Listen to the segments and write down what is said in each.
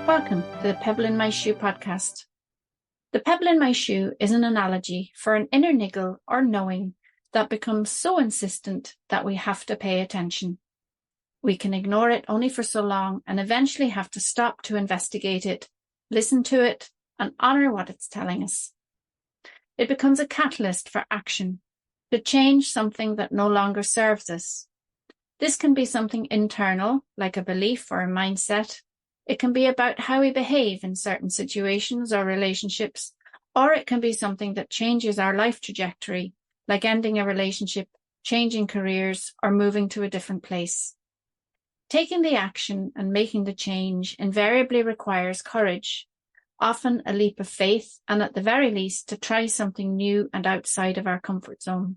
Welcome to the Pebble in My Shoe podcast. The pebble in my shoe is an analogy for an inner niggle or knowing that becomes so insistent that we have to pay attention. We can ignore it only for so long and eventually have to stop to investigate it, listen to it, and honor what it's telling us. It becomes a catalyst for action, to change something that no longer serves us. This can be something internal, like a belief or a mindset. It can be about how we behave in certain situations or relationships, or it can be something that changes our life trajectory, like ending a relationship, changing careers, or moving to a different place. Taking the action and making the change invariably requires courage, often a leap of faith, and at the very least, to try something new and outside of our comfort zone.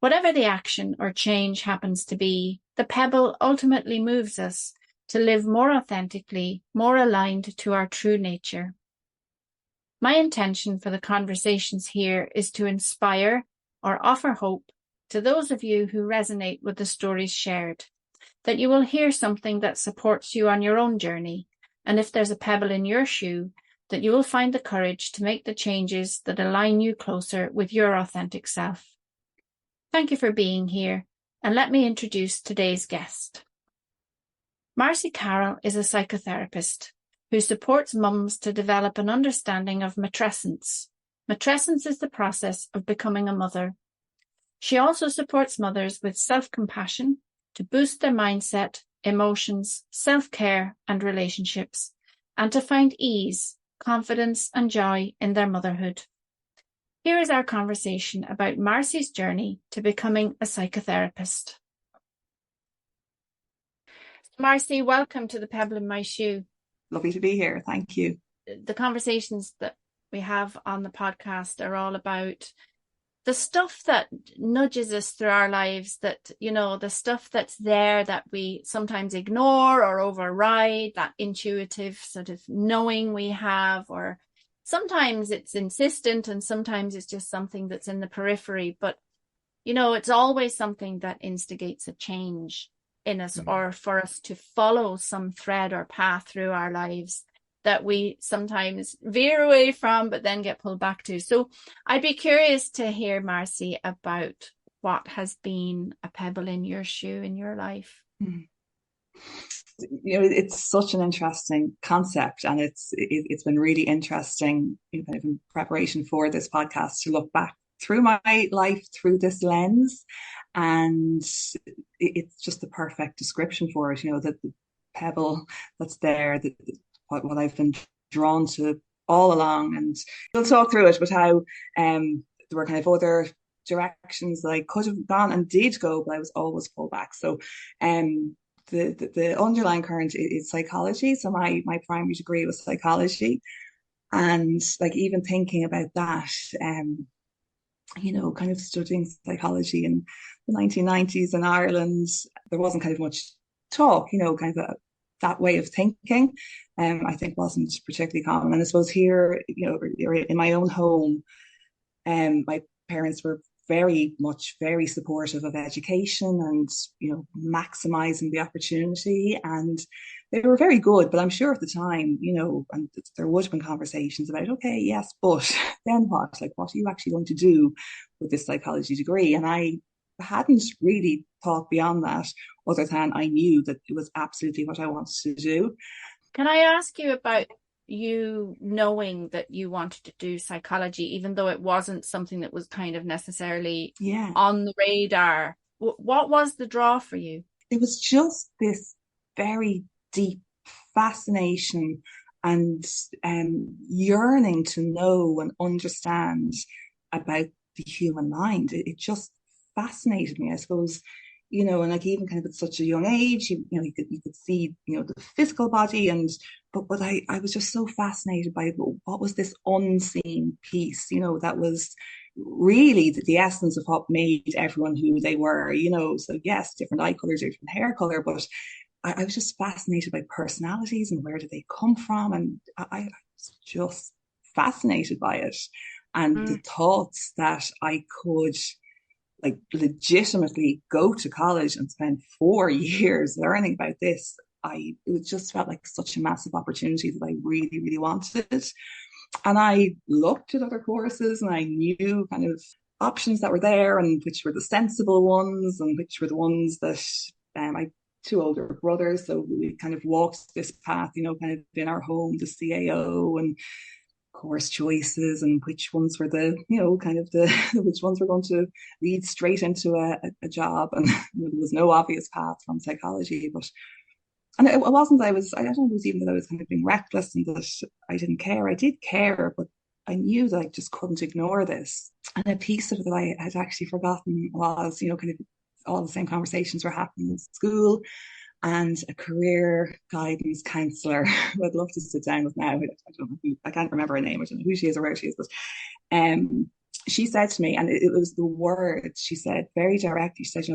Whatever the action or change happens to be, the pebble ultimately moves us to live more authentically, more aligned to our true nature. My intention for the conversations here is to inspire or offer hope to those of you who resonate with the stories shared, that you will hear something that supports you on your own journey, and if there's a pebble in your shoe, that you will find the courage to make the changes that align you closer with your authentic self. Thank you for being here, and let me introduce today's guest. Marci Carroll is a psychotherapist who supports mums to develop an understanding of matrescence. Matrescence is the process of becoming a mother. She also supports mothers with self-compassion to boost their mindset, emotions, self-care and relationships, and to find ease, confidence and joy in their motherhood. Here is our conversation about Marci's journey to becoming a psychotherapist. Marci, welcome to the Pebble in My Shoe. Lovely to be here. Thank you. The conversations that we have on the podcast are all about the stuff that nudges us through our lives, that, you know, the stuff that's there that we sometimes ignore or override, that intuitive sort of knowing we have, or sometimes it's insistent and sometimes it's just something that's in the periphery. But, you know, it's always something that instigates a change in us, or for us to follow some thread or path through our lives that we sometimes veer away from, but then get pulled back to. So I'd be curious to hear, Marci, about what has been a pebble in your shoe in your life. You know, it's such an interesting concept, and it's been really interesting, kind of in preparation for this podcast, to look back through my life through this lens. And it's just the perfect description for it, you know, that the pebble that's there, what I've been drawn to all along. And we'll talk through it, but how there were kind of other directions that I could have gone and did go, but I was always pulled back. So the underlying current is psychology. So my primary degree was psychology. And like, even thinking about that, you know, kind of studying psychology in the 1990s in Ireland, there wasn't kind of much talk, you know, kind of that way of thinking, I think wasn't particularly common. And I suppose here, you know, in my own home, my parents were very supportive of education and, you know, maximizing the opportunity. And they were very good, but I'm sure at the time, you know, and there would have been conversations about, okay, yes, but then what? Like, what are you actually going to do with this psychology degree? And I hadn't really thought beyond that, other than I knew that it was absolutely what I wanted to do. Can I ask you about you knowing that you wanted to do psychology, even though it wasn't something that was kind of necessarily on the radar? What was the draw for you? It was just this very deep fascination and yearning to know and understand about the human mind. It just fascinated me, I suppose, you know, and like, even kind of at such a young age, you know, you could see, you know, the physical body, and but I was just so fascinated by what was this unseen piece, you know, that was really the essence of what made everyone who they were, you know. So yes, different eye colors, different hair color, but I was just fascinated by personalities and where do they come from, and I was just fascinated by it. And the thoughts that I could like legitimately go to college and spend 4 years learning about this it just felt like such a massive opportunity that I really, really wanted. And I looked at other courses and I knew kind of options that were there and which were the sensible ones and which were the ones that I two older brothers, so we kind of walked this path, kind of in our home, the CAO and course choices and which ones were the, kind of the which ones were going to lead straight into a job. And there was no obvious path from psychology, but and it wasn't I don't know, it was even that I was kind of being reckless and that I didn't care. I did care, but I knew that I just couldn't ignore this. And a piece of it that I had actually forgotten was, kind of all the same conversations were happening in school, and a career guidance counselor who I'd love to sit down with now. I don't know I can't remember her name. I don't know who she is or where she is, but she said to me, and it was the words she said very directly. She said,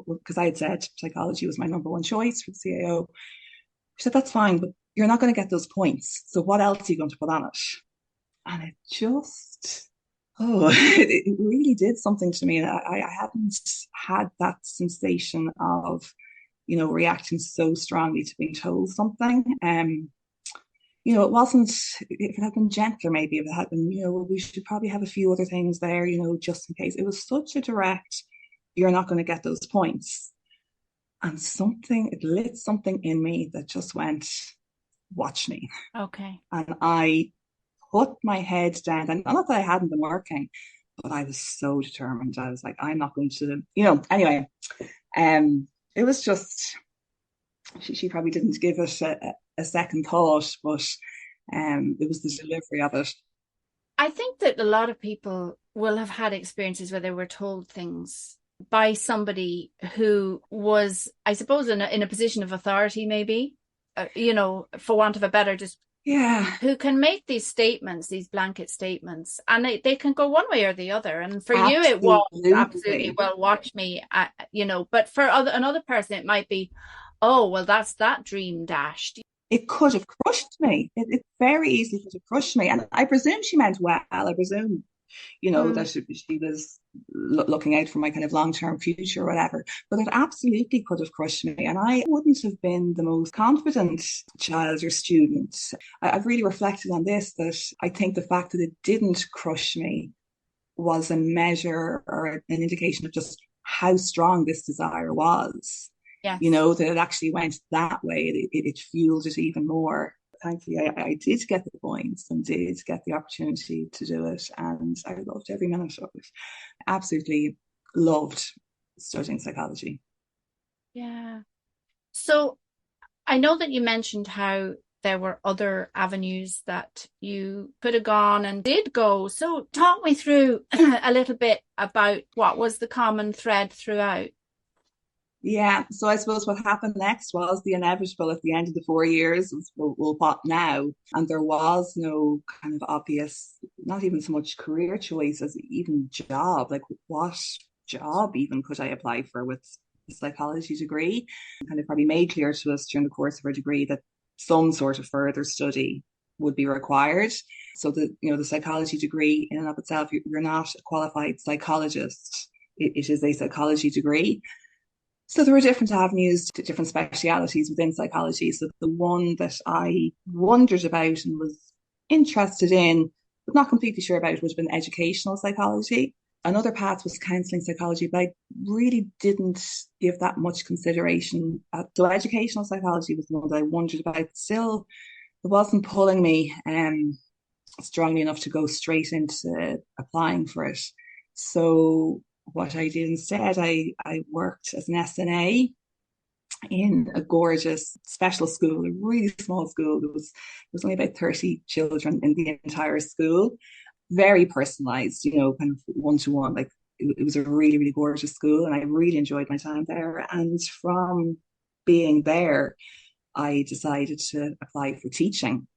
because I had said psychology was my number one choice for the CAO. She said, that's fine, but you're not going to get those points. So what else are you going to put on it? And it just, it really did something to me. And I hadn't had that sensation of, reacting so strongly to being told something. It wasn't, if it had been gentler, maybe if it had been, well, we should probably have a few other things there, just in case. It was such a direct, you're not going to get those points. And it lit something in me that just went, watch me. Okay. And I put my head down, and not that I hadn't been working, but I was so determined. I was like, I'm not going to, anyway. It was just, she probably didn't give it a second thought, but it was the delivery of it. I think that a lot of people will have had experiences where they were told things by somebody who was, I suppose, in a position of authority, maybe, for want of a better, just who can make these statements, these blanket statements, and they can go one way or the other. And for you, it was absolutely, well, watch me, but for another person, it might be, oh, well, that's that dream dashed. It could have crushed me. It very easily could have crushed me. And I presume she meant well. I presume, that she was looking out for my kind of long-term future or whatever. But it absolutely could have crushed me. And I wouldn't have been the most confident child or student. I've really reflected on this, that I think the fact that it didn't crush me was a measure or an indication of just how strong this desire was. Yes. That it actually went that way. It fueled it even more. Thankfully, I did get the points and did get the opportunity to do it. And I loved every minute of it. Absolutely loved studying psychology. Yeah. So I know that you mentioned how there were other avenues that you could have gone and did go. So talk me through a little bit about what was the common thread throughout. Yeah, so I suppose what happened next was the inevitable at the end of the 4 years was, well, what now? And there was no kind of obvious, not even so much career choice as even job. Like, what job even could I apply for with a psychology degree? Kind of probably made clear to us during the course of our degree that some sort of further study would be required. So the psychology degree in and of itself, you're not a qualified psychologist. It is a psychology degree. So there were different avenues to different specialities within psychology. So the one that I wondered about and was interested in, but not completely sure about, would have been educational psychology. Another path was counselling psychology, but I really didn't give that much consideration. So educational psychology was the one that I wondered about. Still, it wasn't pulling me strongly enough to go straight into applying for it. So what I did instead, I worked as an SNA in a gorgeous special school, a really small school. There was only about 30 children in the entire school. Very personalized, kind of one-to-one. Like it was a really, really gorgeous school, and I really enjoyed my time there. And from being there, I decided to apply for teaching,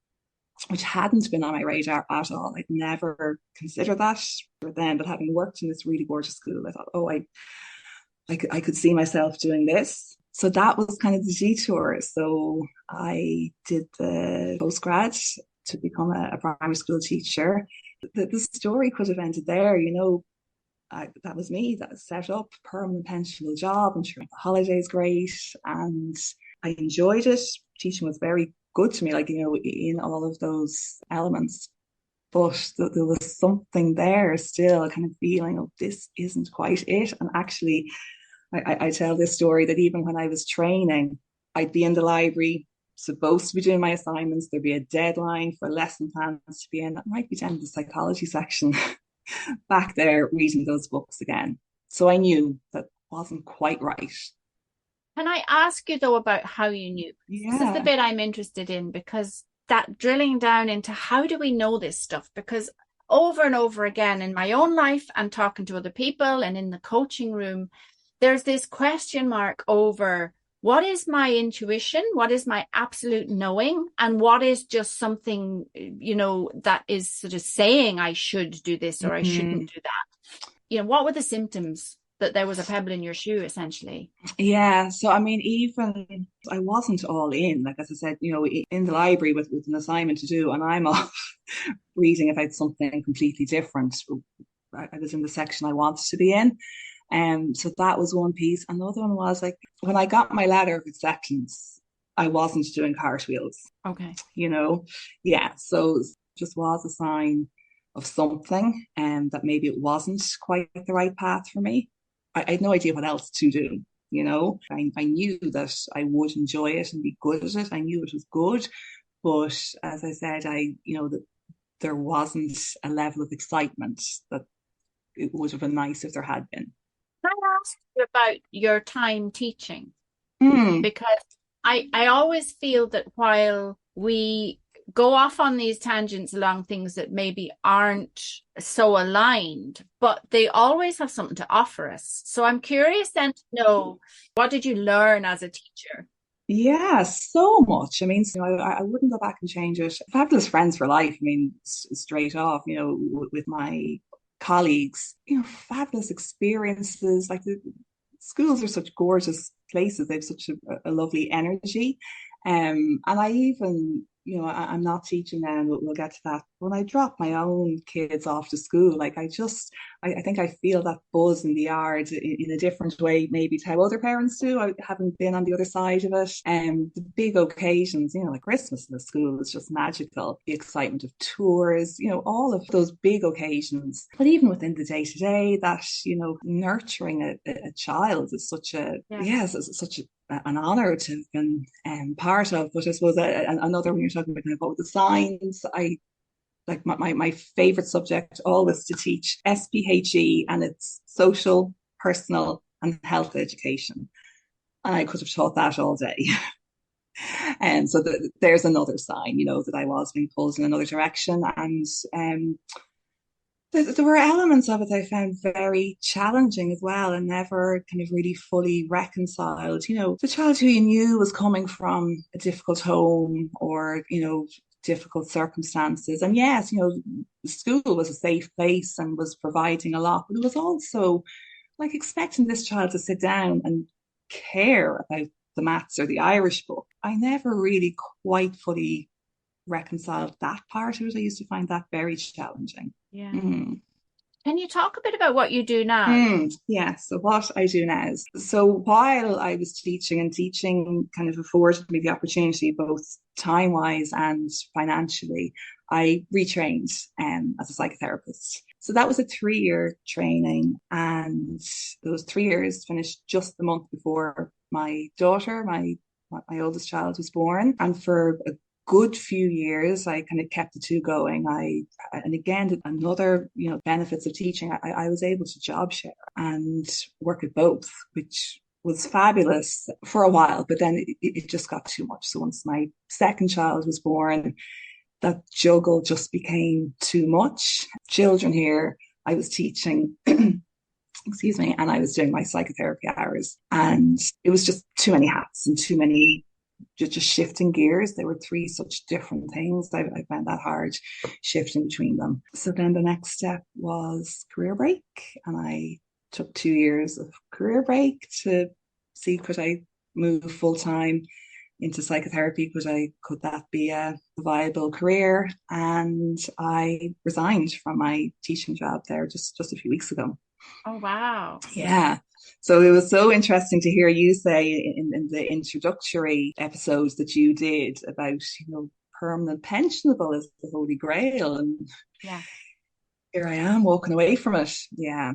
which hadn't been on my radar at all. I'd never considered that then, but having worked in this really gorgeous school, I thought, I could see myself doing this. So that was kind of the detour. So I did the postgrad to become a primary school teacher. The story could have ended there, that was me. That was set up, permanent pensionable job. I'm sure the holidays great, and I enjoyed it. teaching was very good to me, like, in all of those elements. But there was something there still, kind of feeling, oh, this isn't quite it. And actually, I tell this story that even when I was training, I'd be in the library, supposed to be doing my assignments. There'd be a deadline for lesson plans to be in. I might be down in the psychology section back there reading those books again. So I knew that wasn't quite right. Can I ask you though about how you knew? This is the Yeah. bit I'm interested in, because that drilling down into how do we know this stuff? Because over and over again in my own life and talking to other people and in the coaching room, there's this question mark over what is my intuition, what is my absolute knowing, and what is just something, that is sort of saying I should do this or I shouldn't do that. What were the symptoms that there was a pebble in your shoe, essentially? Yeah, so I mean, even I wasn't all in. Like, as I said, in the library with an assignment to do, and I'm off reading about something completely different. I was in the section I wanted to be in. So that was one piece. Another one was like when I got my letter of acceptance, I wasn't doing cartwheels, Okay. Yeah, so it just was a sign of something, and that maybe it wasn't quite the right path for me. I had no idea what else to do. I knew that I would enjoy it and be good at it. I knew it was good, but as I said, that there wasn't a level of excitement that it would have been nice if there had been. Can I ask you about your time teaching? Mm, Because I always feel that while we go off on these tangents along things that maybe aren't so aligned, but they always have something to offer us. So I'm curious then to know, what did you learn as a teacher? yeah, so much. I mean, I wouldn't go back and change it. Fabulous friends for life. I mean, straight off, with my colleagues, fabulous experiences. Like, the schools are such gorgeous places. They have such a lovely energy. And I even, I'm not teaching now, and we'll get to that. When I drop my own kids off to school, like, I think I feel that buzz in the yard in a different way, maybe to how other parents do. I haven't been on the other side of it. The big occasions, like Christmas in the school is just magical. The excitement of tours, all of those big occasions. But even within the day to day, that, nurturing a child is such a, Yeah. yes, it's such an honor to have been part of. But I suppose another, when you're talking about the signs, I like my favorite subject always to teach SPHE, and it's social, personal, and health education. And I could have taught that all day. And so there's another sign, that I was being pulled in another direction. And there were elements of it I found very challenging as well, and never kind of really fully reconciled. The child who you knew was coming from a difficult home, or, difficult circumstances. And yes, the school was a safe place and was providing a lot, but it was also like expecting this child to sit down and care about the maths or the Irish book. I never really quite fully reconciled that part of it. I used to find that very challenging. Yeah. Mm. Can you talk a bit about what you do now? Yeah, so what I do now is, so while I was teaching, and teaching kind of afforded me the opportunity, both time-wise and financially, I retrained as a psychotherapist. So that was a 3-year training, and those 3 years finished just the month before my daughter, my oldest child, was born. And for a good few years, I kind of kept the two going. And again, another, benefits of teaching, I was able to job share and work at both, which was fabulous for a while, but then it just got too much. So once my second child was born, that juggle just became too much. Children here, I was teaching, excuse me, and I was doing my psychotherapy hours, and it was just too many hats and too many, just shifting gears. They were three such different things. I found that hard shifting between them. So then the next step was career break, and I took 2 years of career break to see, could I move full time into psychotherapy? Could that be a viable career? And I resigned from my teaching job there just a few weeks ago. Oh, wow. Yeah. So it was so interesting to hear you say in the introductory episodes that you did about, permanent pensionable is the Holy Grail. And Yeah. here I am walking away from it. Yeah.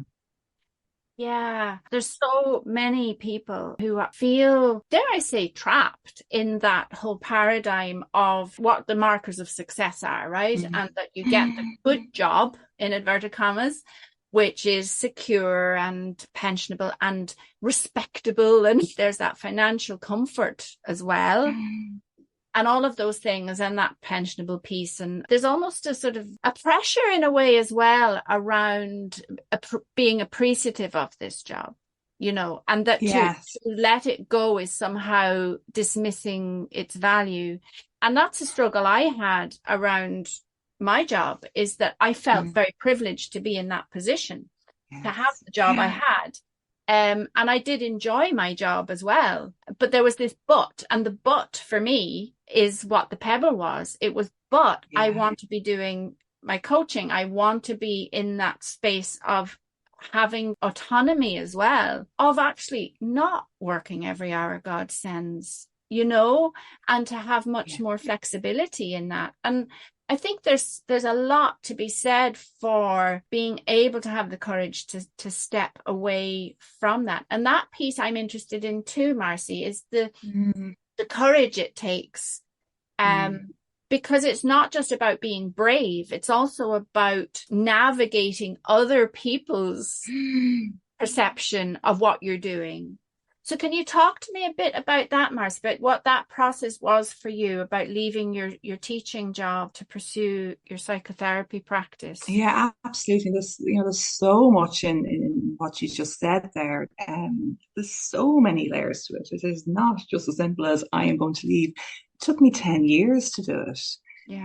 Yeah, there's so many people who feel, dare I say, trapped in that whole paradigm of what the markers of success are, right? And that you get the good job, in inverted commas, which is secure and pensionable and respectable. And there's that financial comfort as well. And all of those things and that pensionable piece. And there's almost a sort of a pressure in a way as well around being appreciative of this job, and that Yes. to let it go is somehow dismissing its value. And that's a struggle I had around my job, is that I felt very privileged to be in that position, to have Yes. the job I Yeah. had. And I did enjoy my job as well. But there was this but, and the but for me is what the Pebble was. It was, but I Yeah. want to be doing my coaching. I want to be in that space of having autonomy as well, of actually not working every hour God sends, and to have much Yeah. more flexibility in that. And I think there's a lot to be said for being able to have the courage to step away from that. And that piece I'm interested in too, Marci, is the courage it takes. Because it's not just about being brave, it's also about navigating other people's perception of what you're doing. So can you talk to me a bit about that, Marci, about what that process was for you, about leaving your teaching job to pursue your psychotherapy practice? Yeah, absolutely. There's so much in what you just said there. There's so many layers to it. It is not just as simple as I am going to leave. It took me 10 years to do it. Yeah.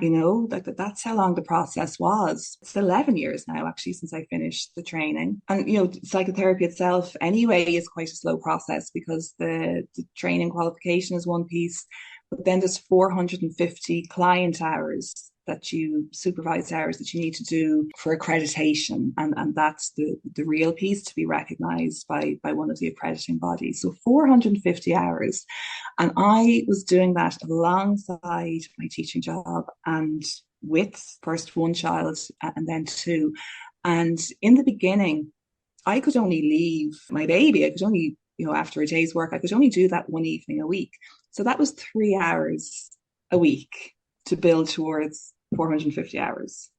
That's how long the process was. It's 11 years now, actually, since I finished the training. And, psychotherapy itself anyway is quite a slow process because the training qualification is one piece, but then there's 450 client hours supervised hours that you need to do for accreditation. And that's the real piece to be recognized by one of the accrediting bodies. So 450 hours. And I was doing that alongside my teaching job and with first one child and then two. And in the beginning, I could only leave my baby. I could only, after a day's work, I could only do that one evening a week. So that was 3 hours a week to build towards 450 hours.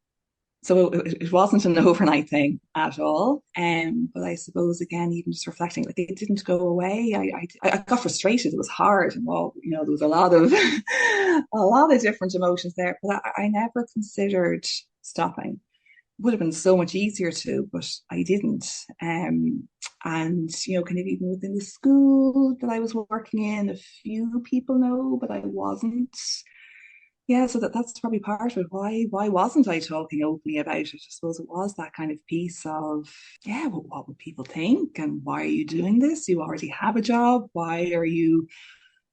So it wasn't an overnight thing at all. But I suppose, again, even just reflecting, like, it didn't go away. I got frustrated. It was hard. And, there was a lot of different emotions there. But I never considered stopping. Would have been so much easier to, but I didn't. And, kind of even within the school that I was working in, a few people know, but I wasn't. Yeah, so that's probably part of it. Why wasn't I talking openly about it? I suppose it was that kind of piece of, yeah, well, what would people think? And why are you doing this? You already have a job. Why are you,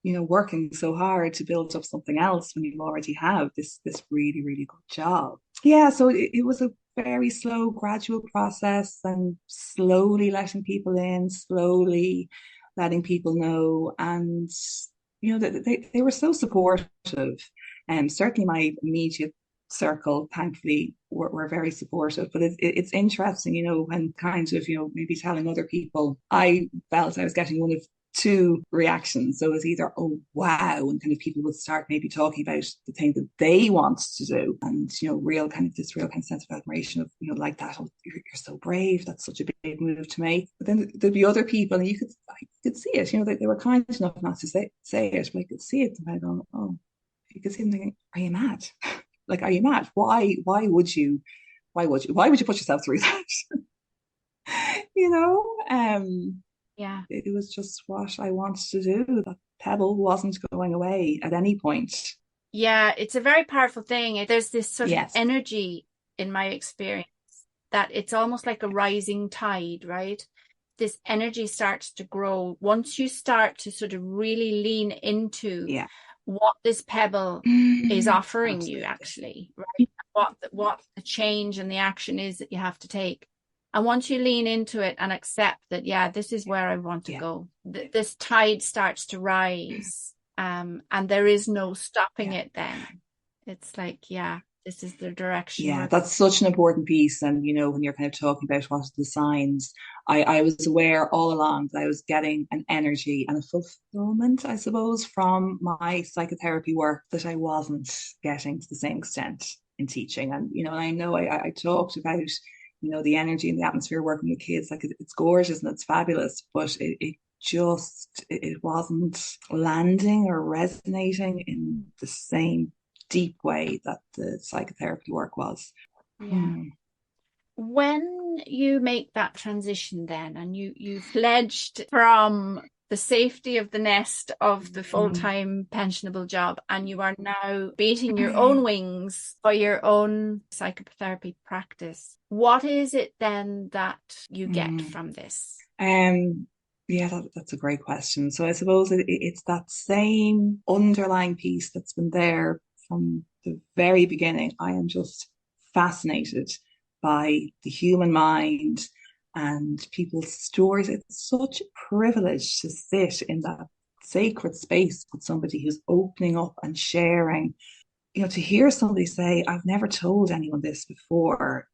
working so hard to build up something else when you already have this really, really good job? Yeah, so it was a very slow, gradual process, and slowly letting people in, slowly letting people know. And, they were so supportive. And certainly my immediate circle, thankfully, were very supportive. But it's interesting, when kind of, maybe telling other people, I felt I was getting one of two reactions. So it was either, oh, wow, and kind of people would start maybe talking about the thing that they want to do. And, real kind of sense of admiration of, like that, oh, you're so brave. That's such a big move to make. But then there'd be other people, and I could see it, they were kind enough not to say it, but I could see it. And I go, oh, you could see them thinking, are you mad? Like, are you mad? Why would you put yourself through that? you know? Yeah. It was just what I wanted to do. That Pebble wasn't going away at any point. Yeah, it's a very powerful thing. There's this sort of Yes. energy in my experience that it's almost like a rising tide, right? This energy starts to grow once you start to sort of really lean into what this Pebble is offering you, actually, right? What the change and the action is that you have to take. And once you lean into it and accept that, yeah, this is where I want to go, this tide starts to rise, and there is no stopping it then. It's like, yeah, this is the direction Yeah, that's such an important piece. And, when you're kind of talking about what are the signs, I was aware all along that I was getting an energy and a fulfillment, I suppose, from my psychotherapy work that I wasn't getting to the same extent in teaching. And, I know I talked about, the energy and the atmosphere working with kids, like it's gorgeous and it's fabulous, but it wasn't landing or resonating in the same deep way that the psychotherapy work was. Yeah. When you make that transition then, and you fledged from the safety of the nest of the full-time pensionable job, and you are now beating your own wings for your own psychotherapy practice, what is it then that you get from this? Yeah, that's a great question. So I suppose it's that same underlying piece that's been there from the very beginning. I am just fascinated by the human mind and people's stories. It's such a privilege to sit in that sacred space with somebody who's opening up and sharing. To hear somebody say, I've never told anyone this before,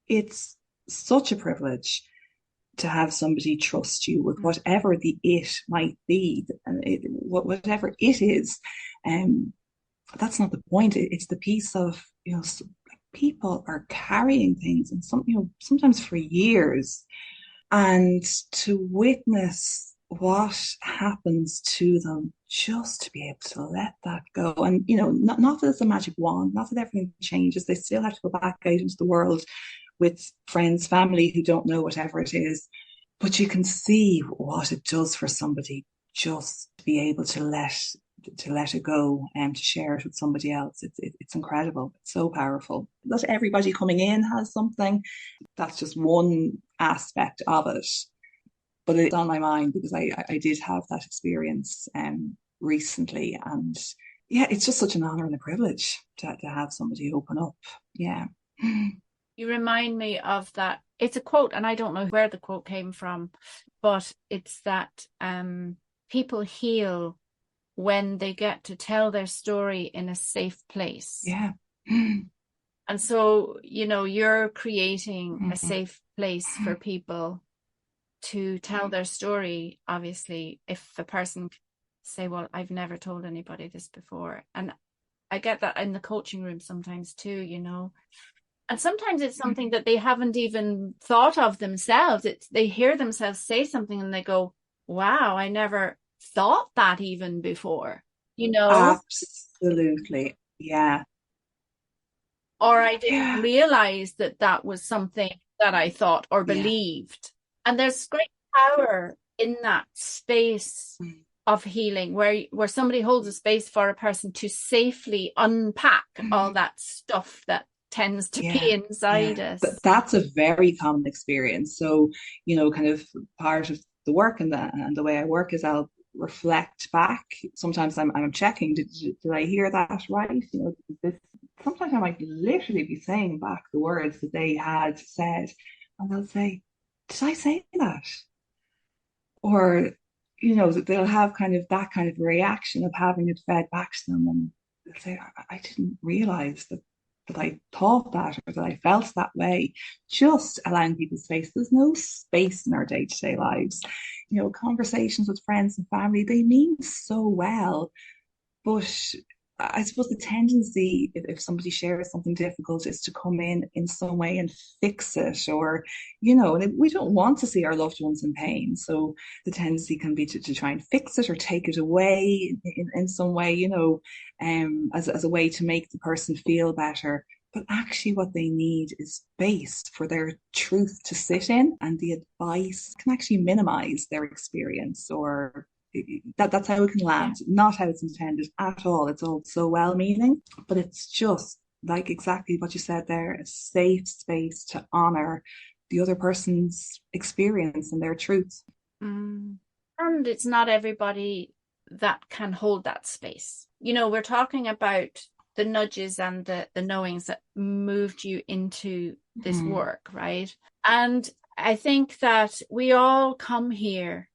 it's such a privilege to have somebody trust you with whatever the it might be, and whatever it is. That's not the point. It's the piece of, people are carrying things, and sometimes for years, and to witness what happens to them, just to be able to let that go. And, not that it's a magic wand, not that everything changes. They still have to go back out into the world with friends, family who don't know whatever it is. But you can see what it does for somebody just to be able to let it go and to share it with somebody else. It's incredible. It's so powerful. Not everybody coming in has something. That's just one aspect of it. But it's on my mind because I did have that experience recently. And yeah, it's just such an honor and a privilege to have somebody open up. Yeah. You remind me of that. It's a quote, and I don't know where the quote came from, but it's that people heal when they get to tell their story in a safe place. Yeah. And so, you're creating a safe place for people to tell their story. Obviously, if the person say, well, I've never told anybody this before. And I get that in the coaching room sometimes too, And sometimes it's something that they haven't even thought of themselves. They hear themselves say something and they go, wow, I never thought that even before, Absolutely. Yeah. Or I didn't realize that was something that I thought or believed. And there's great power in that space of healing where somebody holds a space for a person to safely unpack all that stuff that tends to be inside us. That's a very common experience. So, kind of part of the work and the way I work is I'll reflect back. Sometimes I'm checking, did I hear that right? Sometimes I might literally be saying back the words that they had said, and they'll say, did I say that? Or, they'll have kind of that kind of reaction of having it fed back to them, and they'll say, I didn't realize that I thought that or that I felt that way. Just allowing people space. There's no space in our day-to-day lives. Conversations with friends and family, they mean so well, but I suppose the tendency, if somebody shares something difficult, is to come in some way and fix it, or, and we don't want to see our loved ones in pain. So the tendency can be to try and fix it or take it away in some way, as a way to make the person feel better. But actually what they need is space for their truth to sit in, and the advice can actually minimize their experience, or that's how it can land, not how it's intended at all. It's all so well-meaning, but it's just like exactly what you said there, a safe space to honor the other person's experience and their truth. And it's not everybody that can hold that space. We're talking about the nudges and the knowings that moved you into this work, right? And I think that we all come here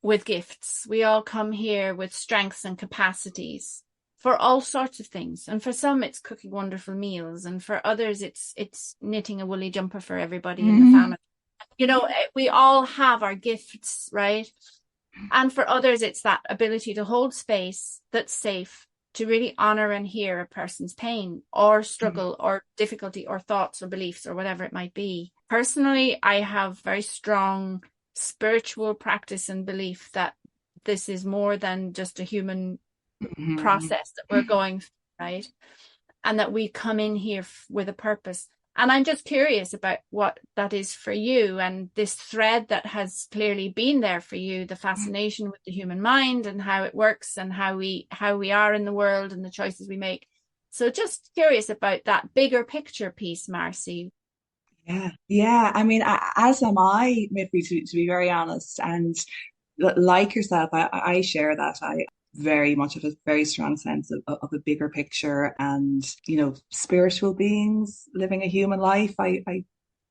with gifts. We all come here with strengths and capacities for all sorts of things. And for some, it's cooking wonderful meals. And for others, it's knitting a woolly jumper for everybody in the family. You know, we all have our gifts, right? And for others, it's that ability to hold space that's safe, to really honor and hear a person's pain or struggle or difficulty or thoughts or beliefs or whatever it might be. Personally, I have very strong spiritual practice and belief that this is more than just a human process that we're going through, right? And that we come in here with a purpose. And I'm just curious about what that is for you, and this thread that has clearly been there for you, the fascination with the human mind and how it works and how we are in the world and the choices we make. So just curious about that bigger picture piece, Marci. Yeah. I mean, as am I, Miffy, to be very honest. And like yourself, I share that. I very much of a very strong sense of a bigger picture and, you know, spiritual beings living a human life. I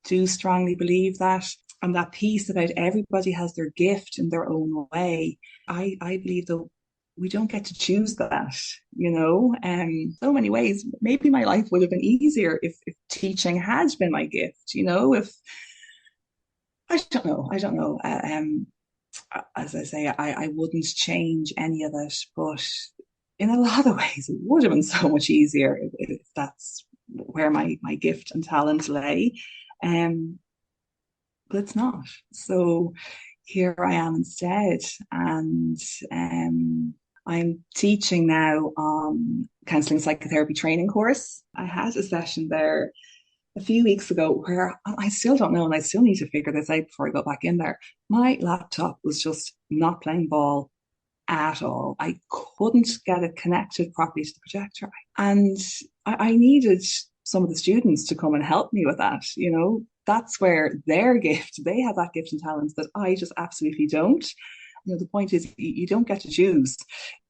do strongly believe that. And that piece about everybody has their gift in their own way. I believe that we don't get to choose that, you know, so many ways. Maybe my life would have been easier if teaching had been my gift, you know, if I don't know. As I say, I wouldn't change any of it, but in a lot of ways, it would have been so much easier if that's where my gift and talent lay. But it's not. So here I am instead. And I'm teaching now on counselling psychotherapy training course. I had a session there a few weeks ago where I still don't know, and I still need to figure this out before I go back in there. My laptop was just not playing ball at all. I couldn't get it connected properly to the projector. And I needed some of the students to come and help me with that. You know, that's where their gift, they have that gift and talent that I just absolutely don't. You know, the point is you don't get to choose.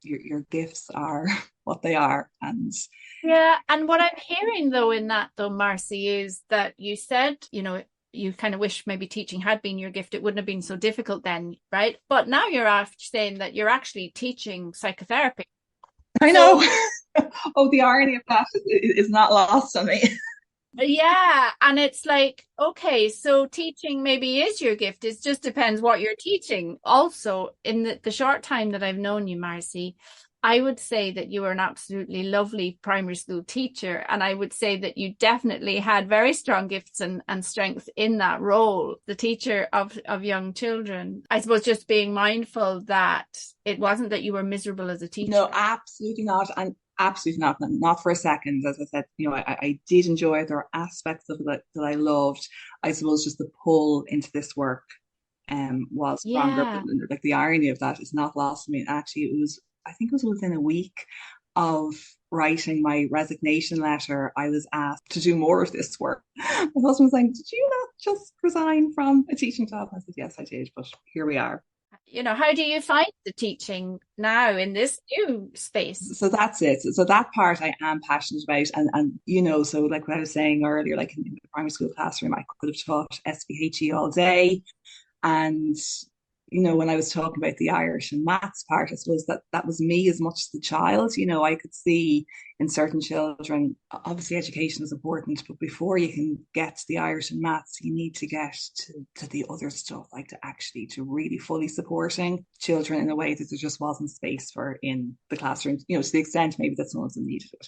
Your gifts are what they are. And yeah, and what I'm hearing though in that though, Marci, is that you said, you know, you kind of wish maybe teaching had been your gift. It wouldn't have been so difficult then, right? But now you're after saying that you're actually teaching psychotherapy. I know. Oh, the irony of that is not lost on me. Yeah, and it's like, okay, so teaching maybe is your gift. It just depends what you're teaching. Also, in the short time that I've known you, Marci, I would say that you were an absolutely lovely primary school teacher. And I would say that you definitely had very strong gifts and strengths in that role, the teacher of young children. I suppose just being mindful that it wasn't that you were miserable as a teacher. No, absolutely not. And absolutely not for a second. As I said, you know, I did enjoy it. There were aspects of it that I loved. I suppose just the pull into this work was stronger. Yeah. But like the irony of that is not lost on me. Actually, I think it was within a week of writing my resignation letter, I was asked to do more of this work. My husband was saying, "Did you not just resign from a teaching job?" I said, "Yes, I did, but here we are." You know, how do you find the teaching now in this new space? So that's it. So that part I am passionate about. And you know, so like what I was saying earlier, like in the primary school classroom, I could have taught SPHE all day. And, you know, when I was talking about the Irish and maths part, I suppose that was me as much as the child. You know, I could see in certain children, obviously education is important, but before you can get to the Irish and maths, you need to get to the other stuff, like to really fully supporting children in a way that there just wasn't space for in the classroom, you know, to the extent maybe that some of them needed it.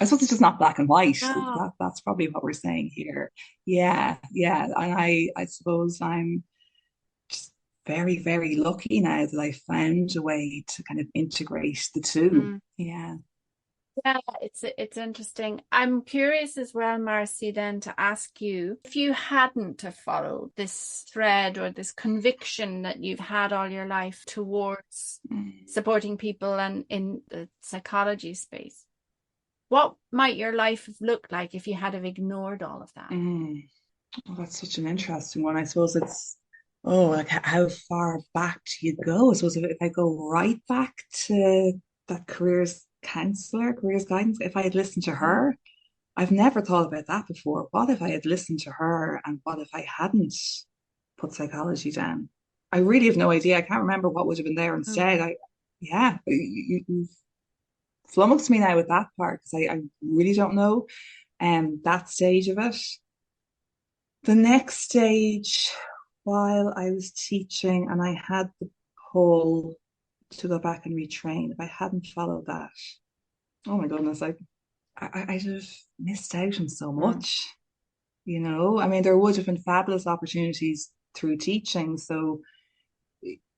I suppose it's just not black and white. Oh. That's probably what we're saying here. Yeah. And I suppose I'm just very, very lucky now that I found a way to kind of integrate the two. Yeah. Yeah, it's interesting. I'm curious as well, Marci, then to ask you, if you hadn't have followed this thread or this conviction that you've had all your life towards supporting people and in the psychology space, what might your life have looked like if you had have ignored all of that? Well, that's such an interesting one. I suppose it's, like how far back do you go? I suppose if I go right back to that careers counselor, careers guidance, if I had listened to her. I've never thought about that before. What if I had listened to her, and what if I hadn't put psychology down? I really have no idea. I can't remember what would have been there instead. Yeah, you've flummoxed me now with that part, because I really don't know that stage of it. The next stage, while I was teaching and I had the pull to go back and retrain, if I hadn't followed that, oh my goodness, I'd have missed out on so much. I mean, there would have been fabulous opportunities through teaching. So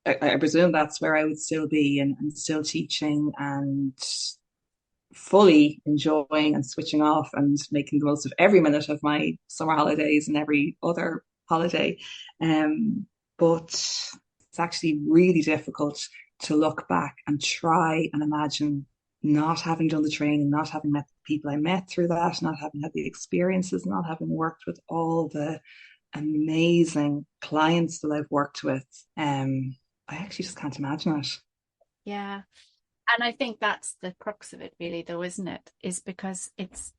I presume that's where I would still be, and still teaching and fully enjoying and switching off and making the most of every minute of my summer holidays and every other holiday. But it's actually really difficult to look back and try and imagine not having done the training, not having met the people I met through that, not having had the experiences, not having worked with all the amazing clients that I've worked with. I actually just can't imagine it. Yeah. And I think that's the crux of it, really, though, isn't it? Is because it's,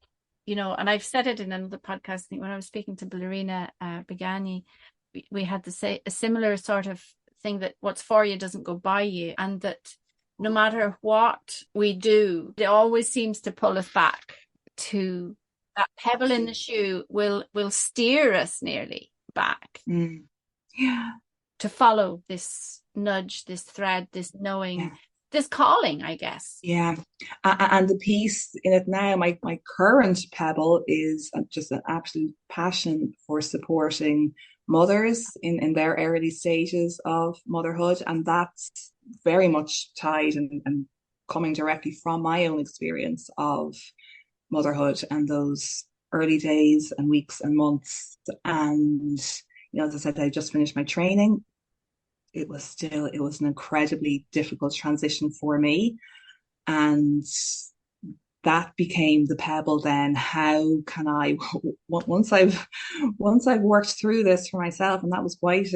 and I've said it in another podcast, I think when I was speaking to Ballerina Begani, we had to say a similar sort of thing, that what's for you doesn't go by you, and that no matter what we do, it always seems to pull us back to that pebble in the shoe will steer us nearly back. Yeah. To follow this nudge, this thread, this knowing. Yeah. This calling, I guess. Yeah. And the piece in it now, my current pebble is just an absolute passion for supporting mothers in their early stages of motherhood. And that's very much tied and coming directly from my own experience of motherhood and those early days and weeks and months. And, as I said, I just finished my training. It was an incredibly difficult transition for me. And that became the pebble then. How can I, once I've worked through this for myself, and that was quite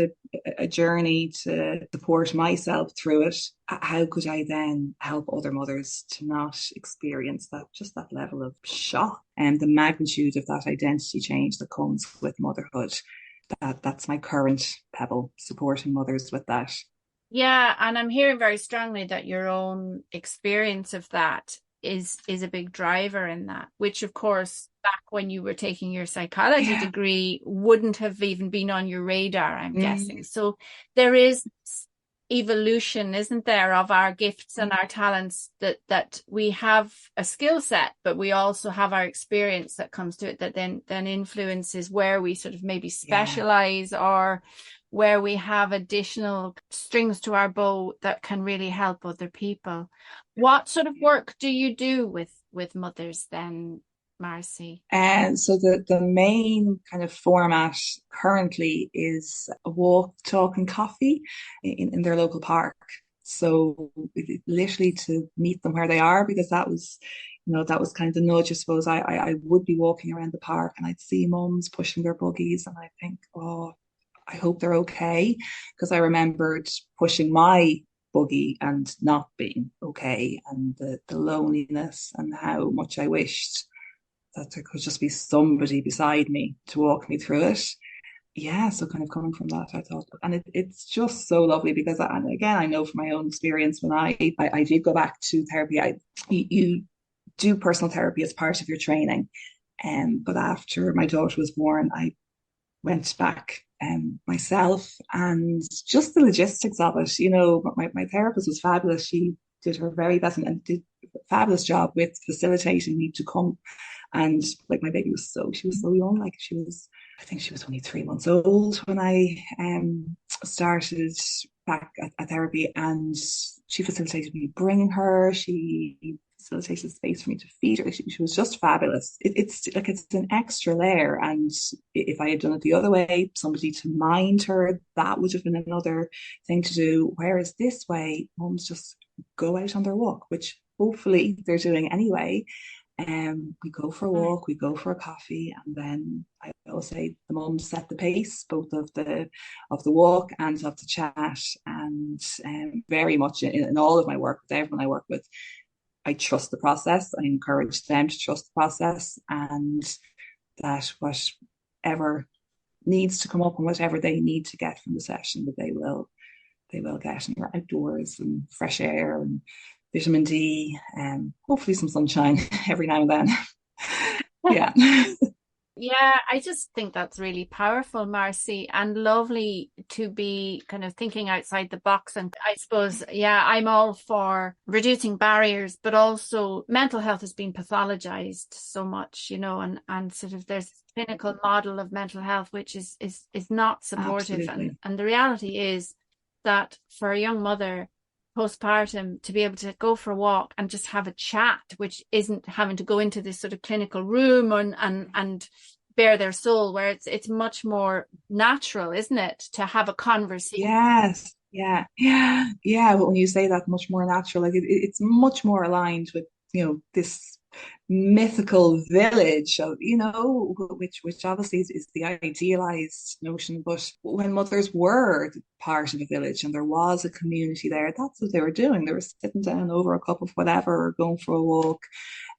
a journey to support myself through it, how could I then help other mothers to not experience that level of shock and the magnitude of that identity change that comes with motherhood? That's my current pebble, supporting mothers with that. Yeah, and I'm hearing very strongly that your own experience of that is a big driver in that, which of course back when you were taking your psychology degree wouldn't have even been on your radar, I'm guessing. So there is evolution, isn't there, of our gifts and our talents, that we have a skill set, but we also have our experience that comes to it, that then influences where we sort of maybe specialize or where we have additional strings to our bow that can really help other people. What sort of work do you do with mothers then, Marci? And so the main kind of format currently is a walk, talk, and coffee in their local park. So literally to meet them where they are, because that was kind of the nudge. I suppose I would be walking around the park and I'd see mums pushing their buggies, and I think, oh, I hope they're okay, because I remembered pushing my buggy and not being okay, and the loneliness, and how much I wished that there could just be somebody beside me to walk me through it. Yeah, so kind of coming from that, I thought, and it's just so lovely, because and again, I know from my own experience, when I did go back to therapy, you do personal therapy as part of your training, but after my daughter was born, I went back myself, and just the logistics of it. My therapist was fabulous. She did her very best and did a fabulous job with facilitating me to come. And like, my baby she was so young. Like, I think she was only 3 months old when I started back at therapy, and she facilitated me bringing her. She facilitated space for me to feed her. She was just fabulous. It's an extra layer. And if I had done it the other way, somebody to mind her, that would have been another thing to do. Whereas this way, mums just go out on their walk, which hopefully they're doing anyway. We go for a walk, we go for a coffee, and then I always say the mums set the pace, both of the walk and of the chat. And very much in all of my work with everyone I work with, I trust the process. I encourage them to trust the process, and that whatever needs to come up and whatever they need to get from the session, that they will get, and outdoors and fresh air and vitamin D and hopefully some sunshine every now and then. Yeah. Yeah, I just think that's really powerful, Marci, and lovely to be kind of thinking outside the box. And I suppose, yeah, I'm all for reducing barriers, but also mental health has been pathologized so much, and sort of there's a clinical model of mental health which is not supportive. Absolutely. And the reality is that for a young mother postpartum to be able to go for a walk and just have a chat, which isn't having to go into this sort of clinical room and bare their soul, where it's much more natural, isn't it, to have a conversation? Yes. Yeah. Yeah. But when you say that, much more natural, like it's much more aligned with, this mythical village of, which obviously is the idealized notion. But when mothers were part of a village and there was a community there, that's what they were doing. They were sitting down over a cup of whatever or going for a walk.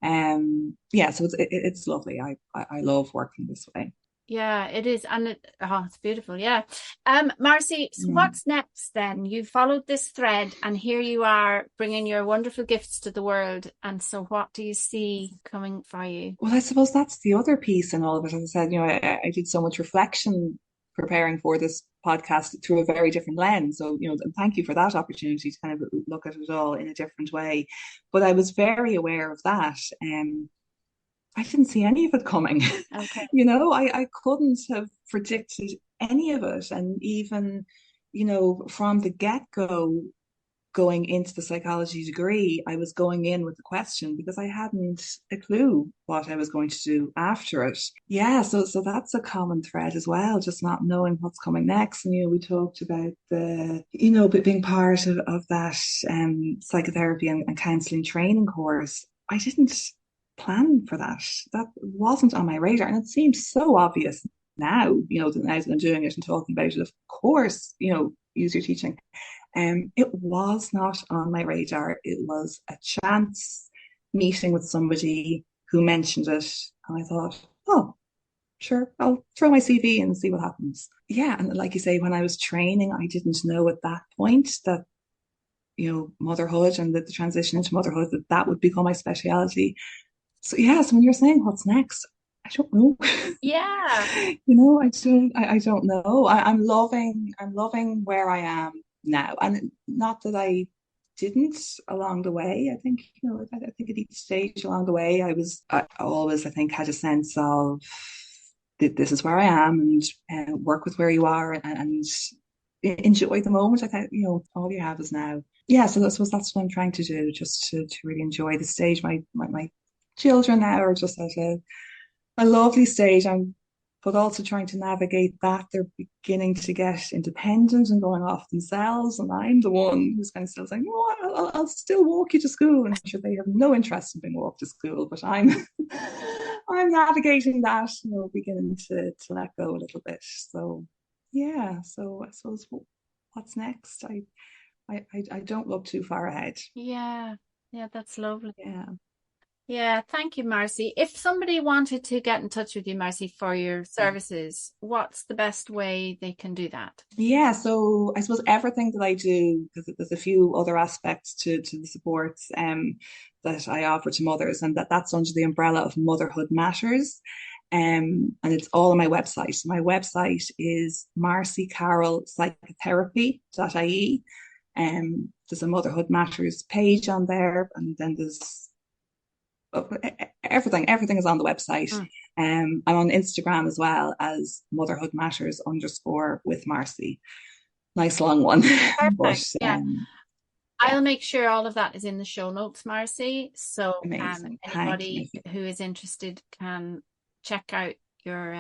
Yeah, so it's lovely. I love working this way. Yeah, it is. And it's beautiful. Yeah. Marci, so Mm. what's next then? You followed this thread and here you are bringing your wonderful gifts to the world. And so what do you see coming for you? Well, I suppose that's the other piece in all of it. As I said, I did so much reflection preparing for this podcast through a very different lens. So, and thank you for that opportunity to kind of look at it all in a different way. But I was very aware of that. I didn't see any of it coming. Okay. I couldn't have predicted any of it. And even, from the get-go, going into the psychology degree, I was going in with the question because I hadn't a clue what I was going to do after it. Yeah, so that's a common thread as well, just not knowing what's coming next. And we talked about being part of that psychotherapy and counseling training course. I didn't plan for that. That wasn't on my radar, and it seems so obvious now. Now that I'm doing it and talking about it, of course, use your teaching. It was not on my radar. It was a chance meeting with somebody who mentioned it. And I thought, oh, sure, I'll throw my CV in and see what happens. Yeah. And like you say, when I was training, I didn't know at that point that, motherhood and that the transition into motherhood, that would become my speciality. So, yeah, so when you're saying what's next, I don't know. Yeah. I don't know. I'm loving where I am now. And not that I didn't along the way. I think, I think at each stage along the way, I always, I think, had a sense of this is where I am, and work with where you are, and enjoy the moment. I think, all you have is now. Yeah, so that's what I'm trying to do, just to really enjoy the stage. My children now are just at a lovely stage. But also trying to navigate that. They're beginning to get independent and going off themselves. And I'm the one who's kind of still saying, no, I'll still walk you to school. And sure, they have no interest in being walked to school, but I'm I'm navigating that, beginning to let go a little bit. So yeah, so I suppose what's next? I don't look too far ahead. Yeah. Yeah, that's lovely. Yeah. Yeah, thank you, Marci. If somebody wanted to get in touch with you, Marci, for your services, what's the best way they can do that? Yeah, so I suppose everything that I do, because there's a few other aspects to the supports that I offer to mothers, and that's under the umbrella of Motherhood Matters. And it's all on my website. So my website is Marci Carroll psychotherapy.ie. There's a Motherhood Matters page on there, and then there's everything is on the website. I'm on Instagram as well as Motherhood Matters _ with Marci. Nice long one. But Perfect. Yeah. yeah, I'll make sure all of that is in the show notes, Marci. So amazing. Thank you, anybody Miffy. who is interested can check out your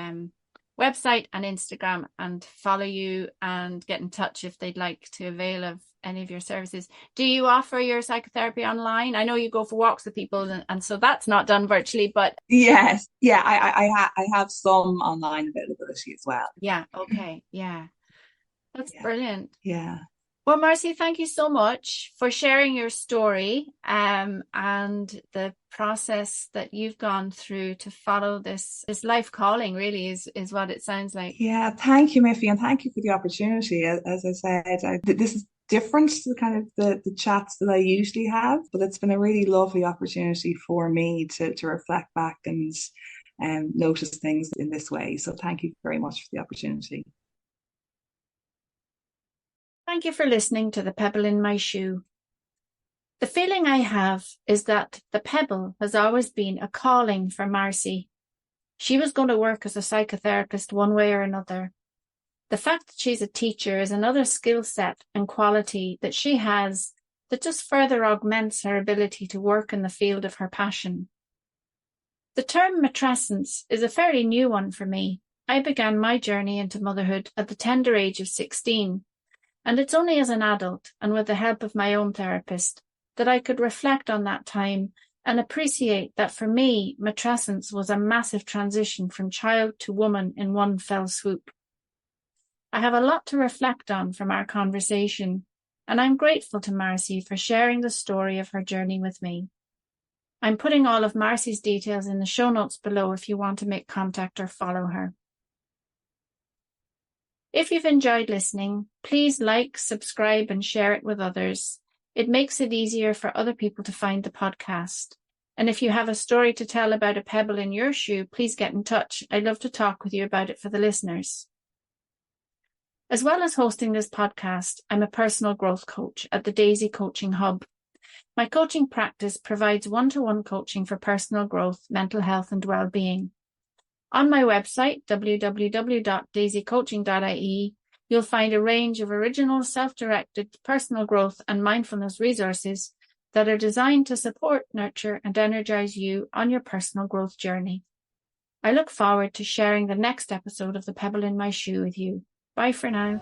website and Instagram and follow you and get in touch if they'd like to avail of any of your services. Do you offer your psychotherapy online? I know you go for walks with people, and so that's not done virtually, but Yes, yeah, I have some online availability as well. yeah, okay, yeah, that's Yeah, brilliant. yeah. Well, Marci, thank you so much for sharing your story and the process that you've gone through to follow this life calling, really is what it sounds like. Yeah, thank you, Miffy, and thank you for the opportunity. As I said, this is different to the kind of the chats that I usually have, but it's been a really lovely opportunity for me to reflect back and notice things in this way. So thank you very much for the opportunity. Thank you for listening to The Pebble in My Shoe. The feeling I have is that the pebble has always been a calling for Marci. She was going to work as a psychotherapist one way or another. The fact that she's a teacher is another skill set and quality that she has that just further augments her ability to work in the field of her passion. The term matrescence is a fairly new one for me. I began my journey into motherhood at the tender age of 16, and it's only as an adult and with the help of my own therapist that I could reflect on that time and appreciate that for me, matrescence was a massive transition from child to woman in one fell swoop. I have a lot to reflect on from our conversation, and I'm grateful to Marci for sharing the story of her journey with me. I'm putting all of Marci's details in the show notes below if you want to make contact or follow her. If you've enjoyed listening, please like, subscribe, and share it with others. It makes it easier for other people to find the podcast. And if you have a story to tell about a pebble in your shoe, please get in touch. I'd love to talk with you about it for the listeners. As well as hosting this podcast, I'm a personal growth coach at the Daisy Coaching Hub. My coaching practice provides one-to-one coaching for personal growth, mental health, and well-being. On my website, www.daisycoaching.ie, you'll find a range of original self-directed personal growth and mindfulness resources that are designed to support, nurture, and energize you on your personal growth journey. I look forward to sharing the next episode of The Pebble in My Shoe with you. Bye for now.